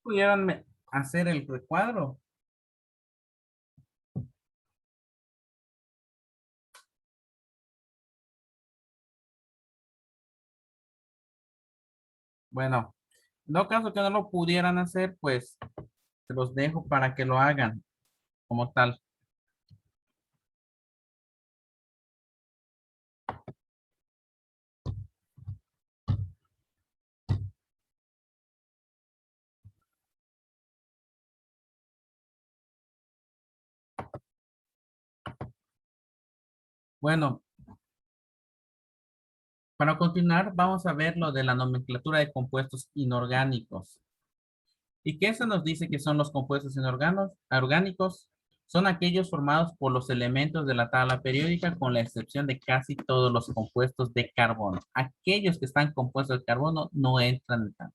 ¿Pudieran hacer el recuadro? Bueno, en todo caso que no lo pudieran hacer, pues se los dejo para que lo hagan como tal. Bueno, para continuar, vamos a ver lo de la nomenclatura de compuestos inorgánicos. ¿Y qué se nos dice que son los compuestos orgánicos? Son aquellos formados por los elementos de la tabla periódica con la excepción de casi todos los compuestos de carbono. Aquellos que están compuestos de carbono no entran en tal.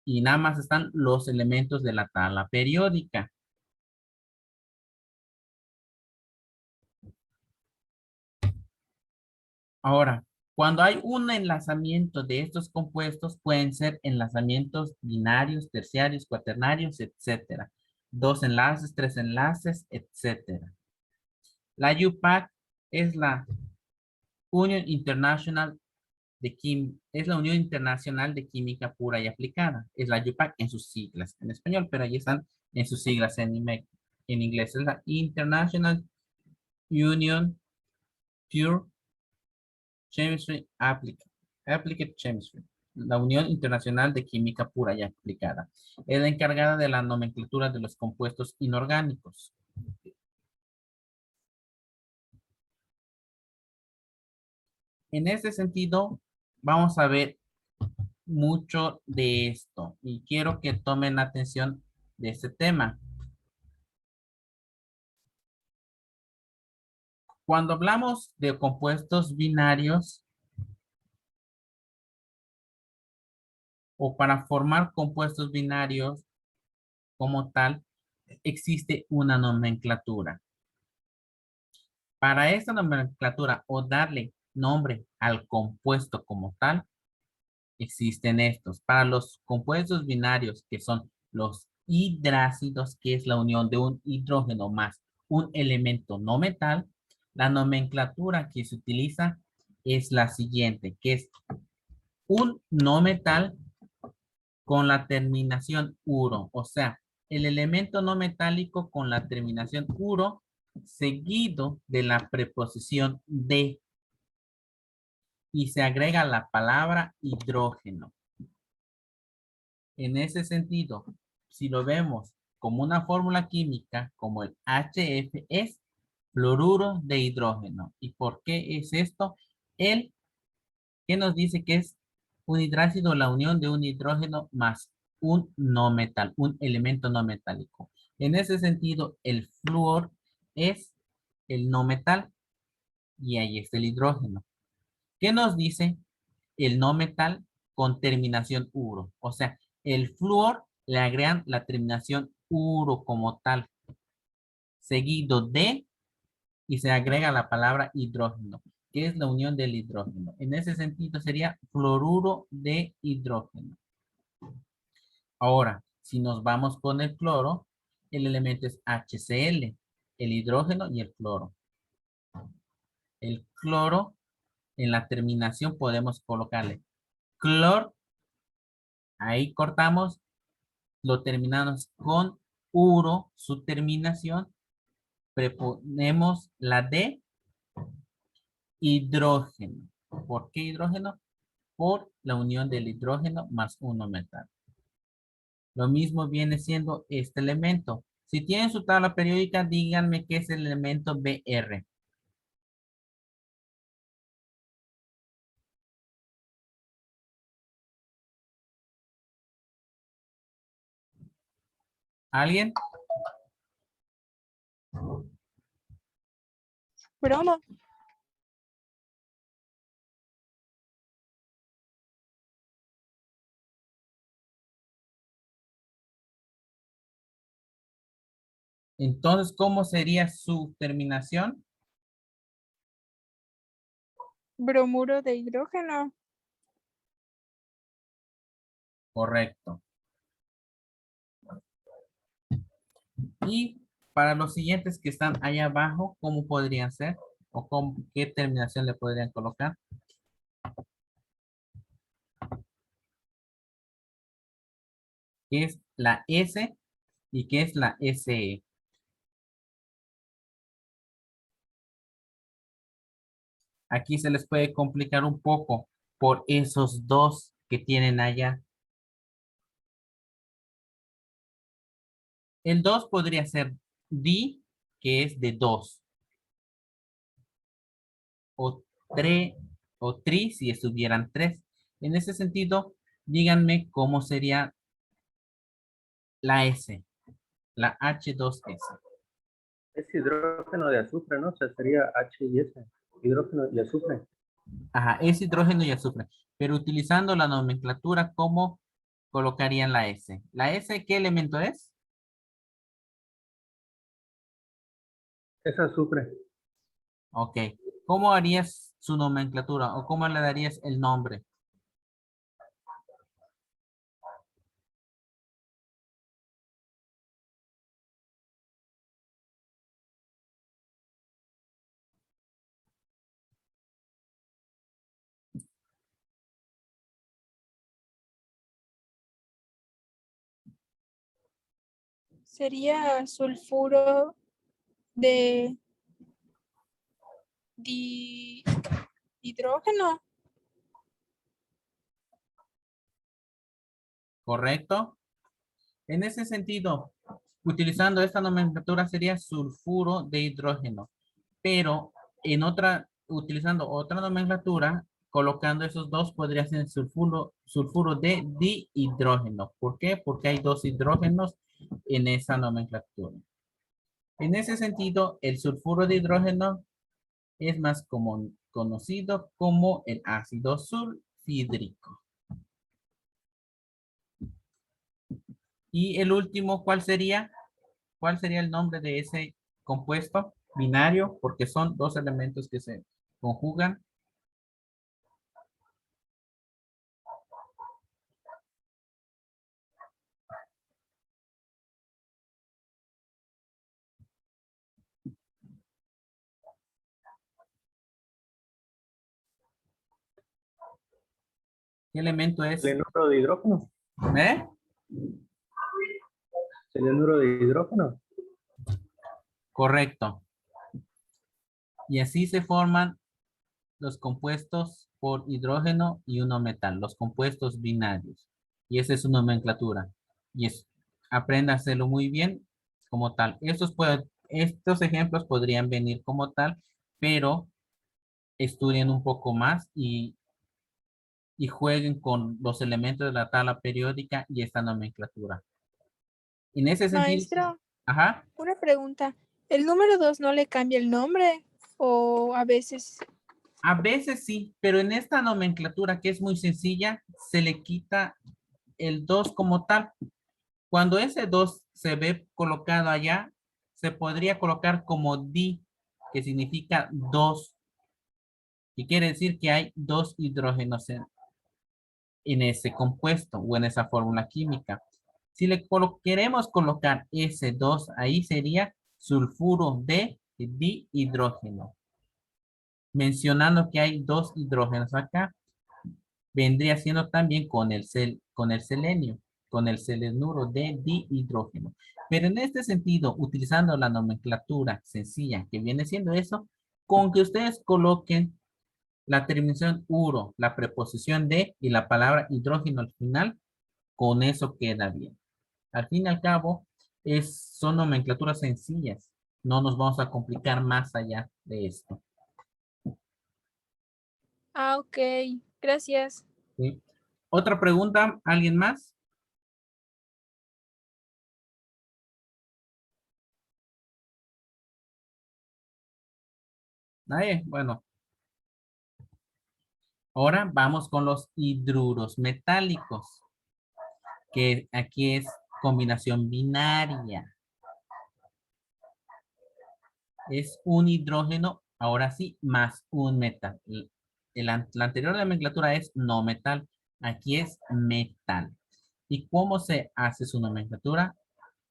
Y nada más están los elementos de la tabla periódica. Ahora, cuando hay un enlazamiento de estos compuestos, pueden ser enlazamientos binarios, terciarios, cuaternarios, etcétera. Dos enlaces, tres enlaces, etcétera. La UPAC es la Union International es la Unión Internacional de Química Pura y Aplicada. Es la UPAC en sus siglas en español, pero ahí están en sus siglas en inglés. Es la International Union Pure Chemistry Applied Chemistry. La Unión Internacional de Química Pura y Aplicada. Es la encargada de la nomenclatura de los compuestos inorgánicos. En este sentido, vamos a ver mucho de esto y quiero que tomen atención de este tema. Cuando hablamos de compuestos binarios o para formar compuestos binarios como tal, existe una nomenclatura. Para esta nomenclatura o darle nombre al compuesto como tal, existen estos. Para los compuestos binarios, que son los hidrácidos, que es la unión de un hidrógeno más un elemento no metal, la nomenclatura que se utiliza es la siguiente, que es un no metal con la terminación uro, o sea, el elemento no metálico con la terminación uro seguido de la preposición de y se agrega la palabra hidrógeno. En ese sentido, si lo vemos como una fórmula química, como el HF es fluoruro de hidrógeno. ¿Y por qué es esto? El que nos dice que es un hidrácido, la unión de un hidrógeno más un no metal, un elemento no metálico. En ese sentido, el flúor es el no metal y ahí está el hidrógeno. ¿Qué nos dice el no metal con terminación uro? O sea, el flúor le agregan la terminación uro como tal, seguido de y se agrega la palabra hidrógeno, que es la unión del hidrógeno. En ese sentido sería fluoruro de hidrógeno. Ahora, si nos vamos con el cloro, el elemento es HCl, el hidrógeno y el cloro. El cloro, en la terminación podemos colocarle clor, ahí cortamos, lo terminamos con uro, su terminación, preponemos la D, hidrógeno. ¿Por qué hidrógeno? Por la unión del hidrógeno más uno metal. Lo mismo viene siendo este elemento. Si tienen su tabla periódica, díganme qué es el elemento Br. ¿Alguien? Bromo. Entonces, ¿cómo sería su terminación? Bromuro de hidrógeno. Correcto. Y para los siguientes que están allá abajo, ¿cómo podrían ser? ¿O qué terminación le podrían colocar? ¿Qué es la S y qué es la SE? Aquí se les puede complicar un poco por esos dos que tienen allá. El 2 podría ser di, que es de 2, o tre, o tri si estuvieran 3. En ese sentido, díganme cómo sería la S, la H2S. Es hidrógeno de azufre, ¿no? O sea, sería H y S. Hidrógeno y azufre. Ajá, es hidrógeno y azufre. Pero utilizando la nomenclatura, ¿cómo colocarían la S? ¿La S qué elemento es? Es azufre. Ok. ¿Cómo harías su nomenclatura o cómo le darías el nombre? Sería sulfuro de hidrógeno. ¿Correcto? En ese sentido, utilizando esta nomenclatura sería sulfuro de hidrógeno, pero utilizando otra nomenclatura, colocando esos dos podría ser sulfuro de dihidrógeno. ¿Por qué? Porque hay dos hidrógenos en esa nomenclatura. En ese sentido, el sulfuro de hidrógeno es más conocido como el ácido sulfídrico. Y el último, ¿cuál sería? ¿Cuál sería el nombre de ese compuesto binario? Porque son dos elementos que se conjugan. ¿Qué elemento es? Selenuro de hidrógeno. ¿Eh? Selenuro de hidrógeno. Correcto. Y así se forman los compuestos por hidrógeno y uno metal, los compuestos binarios. Y esa es su nomenclatura. Y aprenda a hacerlo muy bien como tal. Estos ejemplos podrían venir como tal, pero estudien un poco más y jueguen con los elementos de la tabla periódica y esta nomenclatura. En ese sentido, Maestra, ajá, una pregunta. ¿El número 2 no le cambia el nombre? ¿O a veces? a veces sí, pero en esta nomenclatura que es muy sencilla, se le quita el 2 como tal. Cuando ese 2 se ve colocado allá, se podría colocar como di, que significa 2, y quiere decir que hay dos hidrógenos en ese compuesto o en esa fórmula química. Si queremos colocar ese 2 ahí sería sulfuro de dihidrógeno. Mencionando que hay dos hidrógenos acá, vendría siendo también con el selenio, con el selenuro de dihidrógeno. Pero en este sentido, utilizando la nomenclatura sencilla que viene siendo eso, con que ustedes coloquen la terminación uro, la preposición de y la palabra hidrógeno al final, con eso queda bien. Al fin y al cabo, son nomenclaturas sencillas. No nos vamos a complicar más allá de esto. Ah, ok. Gracias. ¿Sí? ¿Otra pregunta? ¿Alguien más? Nadie. Bueno, ahora vamos con los hidruros metálicos, que aquí es combinación binaria. Es un hidrógeno, ahora sí, más un metal. La anterior nomenclatura es no metal. Aquí es metal. ¿Y cómo se hace su nomenclatura?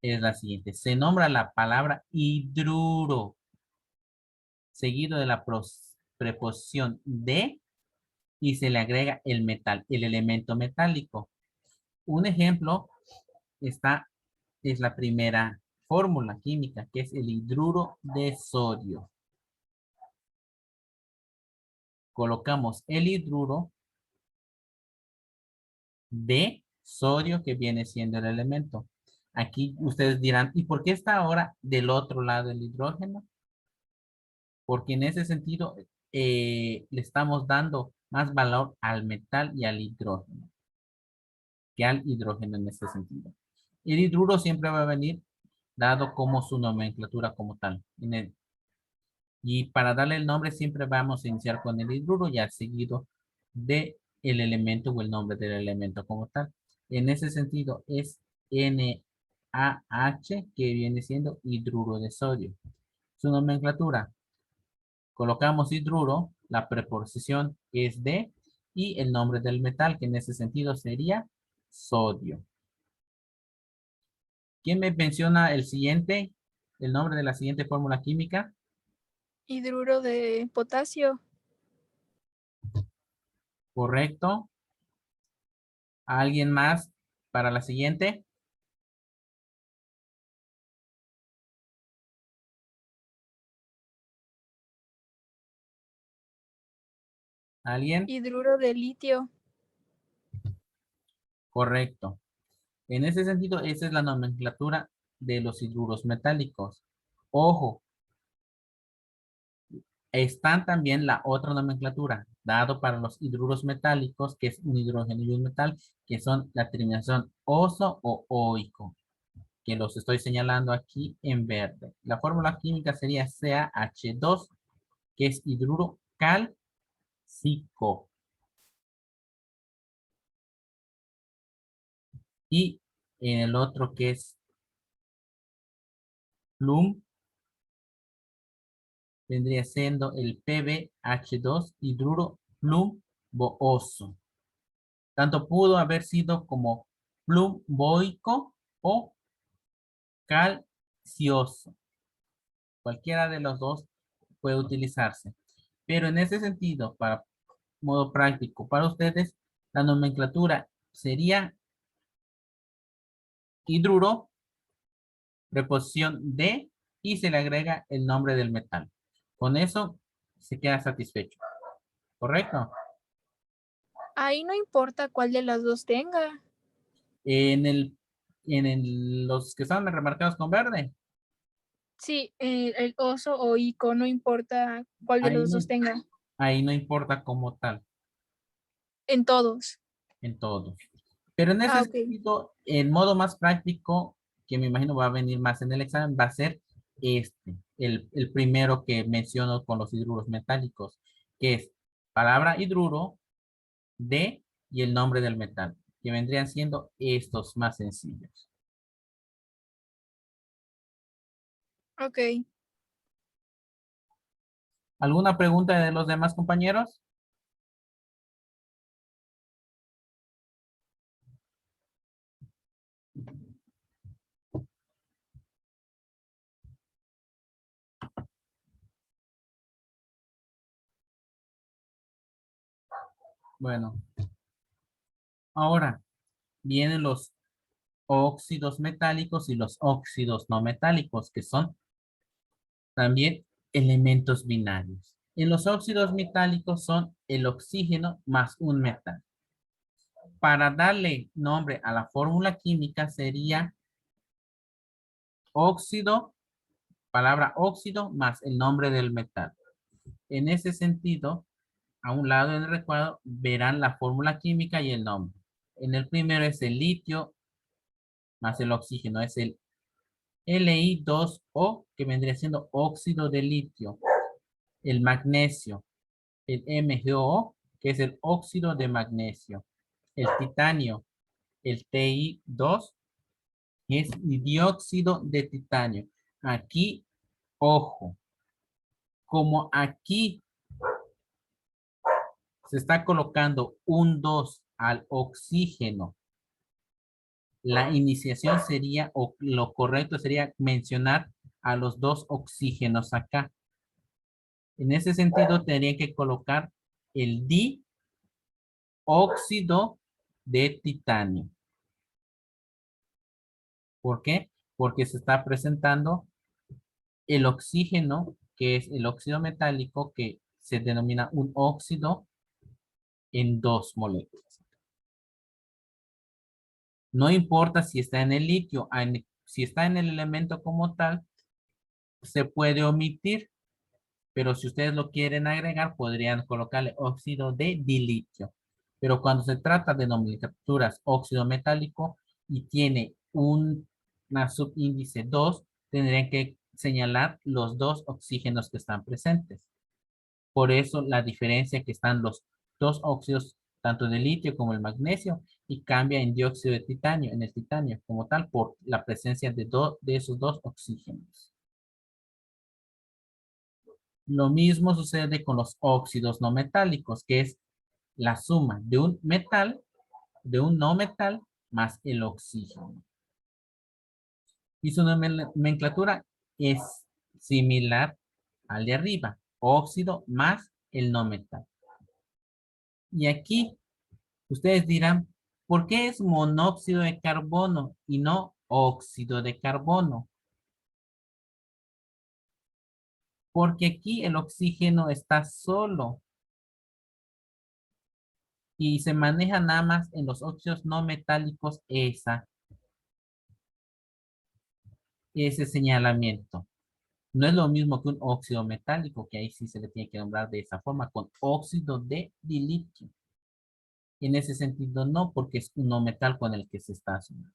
es la siguiente. Se nombra la palabra hidruro, seguido de la preposición de y se le agrega el metal, el elemento metálico. Un ejemplo es la primera fórmula química, que es el hidruro de sodio. Colocamos el hidruro de sodio, que viene siendo el elemento. Aquí ustedes dirán, ¿y por qué está ahora del otro lado el hidrógeno? Porque en ese sentido le estamos dando más valor al metal y al hidrógeno que al hidrógeno en ese sentido. El hidruro siempre va a venir dado como su nomenclatura como tal. Y para darle el nombre siempre vamos a iniciar con el hidruro ya seguido de el elemento o el nombre del elemento como tal. En ese sentido es NaH, que viene siendo hidruro de sodio. Su nomenclatura, colocamos hidruro, la preposición es de, y el nombre del metal, que en ese sentido sería sodio. ¿Quién me menciona el nombre de la siguiente fórmula química? Hidruro de potasio. ¿Correcto? ¿Alguien más para la siguiente? ¿Alguien? Hidruro de litio. Correcto. En ese sentido, esa es la nomenclatura de los hidruros metálicos. Ojo, están también la otra nomenclatura, dado para los hidruros metálicos, que es un hidrógeno y un metal, que son la terminación oso o oico, que los estoy señalando aquí en verde. La fórmula química sería CaH2, que es hidruro cálcico. Y en el otro que es plum, vendría siendo el PbH2 hidruro plumboso. Tanto pudo haber sido como plumboico o calcioso. Cualquiera de los dos puede utilizarse. Pero en ese sentido, para modo práctico, para ustedes, la nomenclatura sería hidruro, preposición de, y se le agrega el nombre del metal. Con eso se queda satisfecho. ¿Correcto? Ahí no importa cuál de las dos tenga. En los que están remarcados con verde, Sí, el oso o ico, no importa cuál de ahí los no, dos tenga. ahí no importa como tal, En todos. en todos. Pero en ese Ah, ok. sentido, el modo más práctico, que me imagino va a venir más en el examen, va a ser el primero que menciono con los hidruros metálicos, que es palabra hidruro, de y el nombre del metal, que vendrían siendo estos más sencillos. Ok. ¿Alguna pregunta de los demás compañeros? Bueno, ahora vienen los óxidos metálicos y los óxidos no metálicos, que son también elementos binarios. En los óxidos metálicos son el oxígeno más un metal. Para darle nombre a la fórmula química sería óxido, palabra óxido más el nombre del metal. En ese sentido, a un lado en el recuadro verán la fórmula química y el nombre. En el primero es el litio más el oxígeno, es el Li2O, que vendría siendo óxido de litio. El magnesio, el MgO, que es el óxido de magnesio. El titanio, el Ti2, es dióxido de titanio. Aquí, ojo, como aquí se está colocando un 2 al oxígeno, la iniciación sería, o lo correcto sería mencionar a los dos oxígenos acá. En ese sentido, tendría que colocar el dióxido de titanio. ¿Por qué? Porque se está presentando el oxígeno, que es el óxido metálico, que se denomina un óxido en dos moléculas. No importa si está en el litio, si está en el elemento como tal, se puede omitir, pero si ustedes lo quieren agregar, podrían colocarle óxido de dilitio. Pero cuando se trata de nomenclaturas óxido metálico y tiene una subíndice 2, tendrían que señalar los dos oxígenos que están presentes. Por eso la diferencia que están los dos óxidos, tanto de litio como el magnesio, y cambia en dióxido de titanio, en el titanio como tal, por la presencia de esos dos oxígenos. Lo mismo sucede con los óxidos no metálicos, que es la suma de un metal, de un no metal, más el oxígeno. Y su nomenclatura es similar al de arriba, óxido más el no metal. Y aquí ustedes dirán, ¿por qué es monóxido de carbono y no óxido de carbono? Porque aquí el oxígeno está solo y se maneja nada más en los óxidos no metálicos ese señalamiento. No es lo mismo que un óxido metálico, que ahí sí se le tiene que nombrar de esa forma, con óxido de dilitio. En ese sentido no, porque es un no metal con el que se está sumando.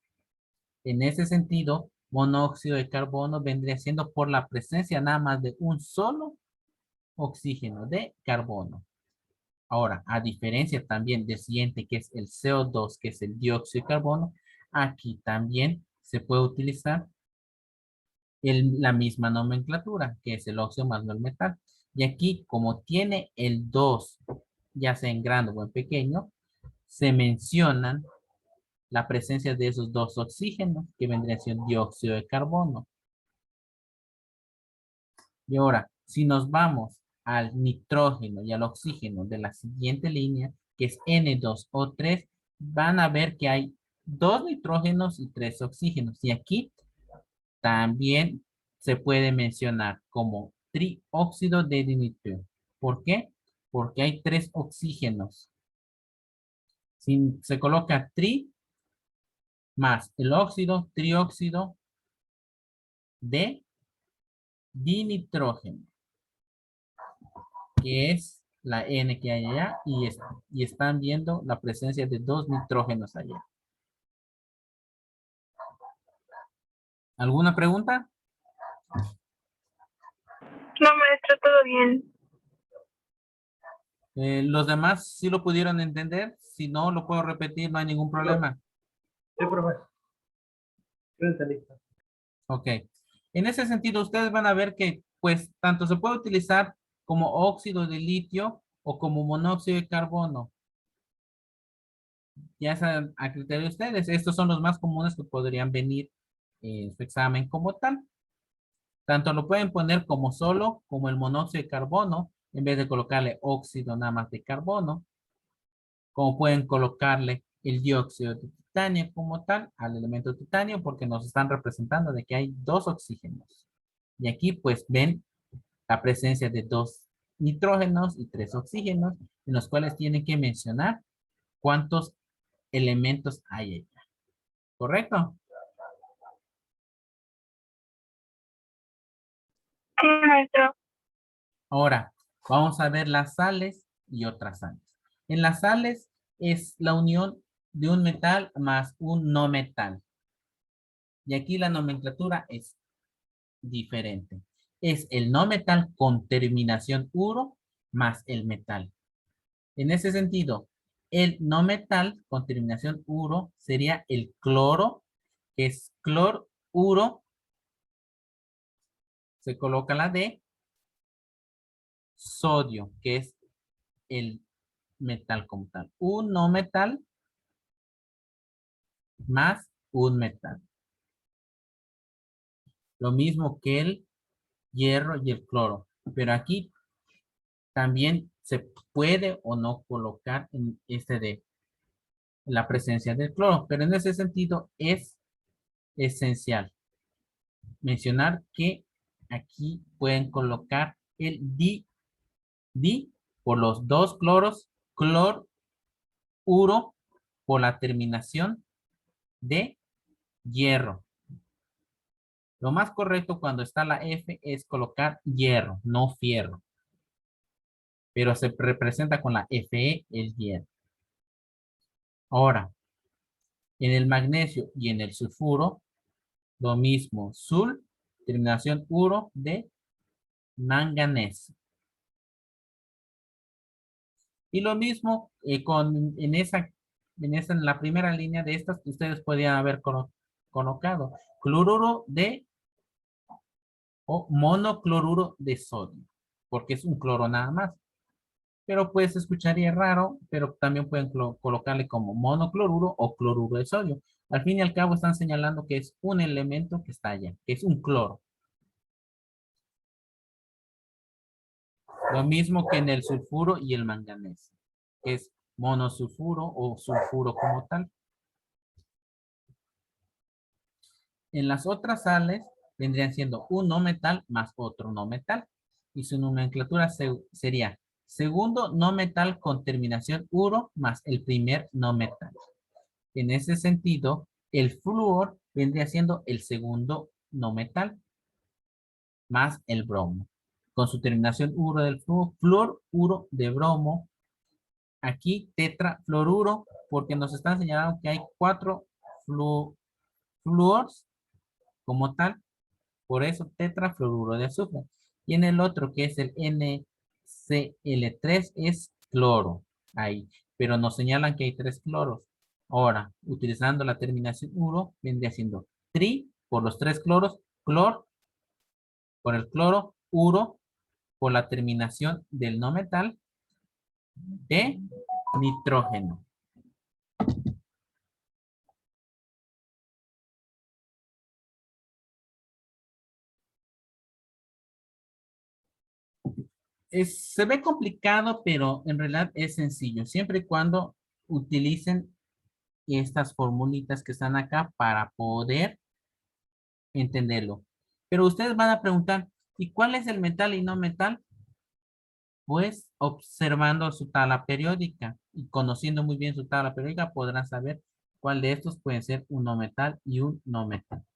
En ese sentido, monóxido de carbono vendría siendo por la presencia nada más de un solo oxígeno de carbono. Ahora, a diferencia también del siguiente, que es el CO2, que es el dióxido de carbono, aquí también se puede utilizar la misma nomenclatura, que es el óxido más no el metal. Y aquí, como tiene el 2, ya sea en grande o en pequeño, se mencionan la presencia de esos dos oxígenos, que vendría siendo dióxido de carbono. Y ahora, si nos vamos al nitrógeno y al oxígeno de la siguiente línea, que es N2O3, van a ver que hay 2 nitrógenos y 3 oxígenos. Y aquí también se puede mencionar como trióxido de dilitio. ¿Por qué? Porque hay 3 oxígenos. Si se coloca tri más el óxido, trióxido de dinitrógeno, que es la N que hay allá, y están viendo la presencia de 2 nitrógenos allá. ¿Alguna pregunta? No, maestro, todo bien. ¿Los demás sí lo pudieron entender? Si no, lo puedo repetir, no hay ningún problema. Sí, profe. Sí, entendí. Ok. En ese sentido, ustedes van a ver que, pues, tanto se puede utilizar como óxido de litio o como monóxido de carbono. Ya es a criterio de ustedes. Estos son los más comunes que podrían venir en su examen como tal. Tanto lo pueden poner como solo, como el monóxido de carbono, en vez de colocarle óxido nada más de carbono. Como pueden colocarle el dióxido de titanio como tal al elemento titanio, porque nos están representando de que hay 2 oxígenos. Y aquí pues ven la presencia de 2 nitrógenos y 3 oxígenos, en los cuales tienen que mencionar cuántos elementos hay allá. ¿Correcto? Sí, maestro. Ahora, vamos a ver las sales y otras sales. En las sales es la unión de un metal más un no metal. Y aquí la nomenclatura es diferente. Es el no metal con terminación uro más el metal. En ese sentido, el no metal con terminación uro sería el cloro, que es cloruro. Se coloca la D. Sodio, que es el metal como tal. Un no metal más un metal. Lo mismo que el hierro y el cloro. Pero aquí también se puede o no colocar en este de la presencia del cloro. Pero en ese sentido es esencial mencionar que aquí pueden colocar el di por los dos cloros, cloruro por la terminación de hierro. Lo más correcto cuando está la F es colocar hierro, no fierro. Pero se representa con la Fe el hierro. Ahora, en el magnesio y en el sulfuro, lo mismo, sul, terminación uro de manganeso. Y lo mismo en la primera línea de estas que ustedes podían haber colocado. Cloruro de o monocloruro de sodio, porque es un cloro nada más. Pero pues escucharía raro, pero también pueden colocarle como monocloruro o cloruro de sodio. Al fin y al cabo están señalando que es un elemento que está allá, que es un cloro. Lo mismo que en el sulfuro y el manganeso, que es monosulfuro o sulfuro como tal. En las otras sales vendrían siendo un no metal más otro no metal. Y su nomenclatura sería segundo no metal con terminación uro más el primer no metal. En ese sentido, el flúor vendría siendo el segundo no metal más el bromo. Con su terminación uro del flúor, uro de bromo. Aquí tetrafluoruro, porque nos están señalando que hay 4 flúors como tal. Por eso tetrafluoruro de azufre. Y en el otro que es el NCl3 es cloro. Ahí. Pero nos señalan que hay 3 cloros. Ahora, utilizando la terminación uro, vendría siendo tri por los 3 cloros, clor por el cloro, uro por la terminación del no metal de nitrógeno. Se ve complicado, pero en realidad es sencillo, siempre y cuando utilicen estas formulitas que están acá para poder entenderlo. Pero ustedes van a preguntar, ¿y cuál es el metal y no metal? Pues observando su tabla periódica y conociendo muy bien su tabla periódica podrán saber cuál de estos puede ser un no metal y un no metal.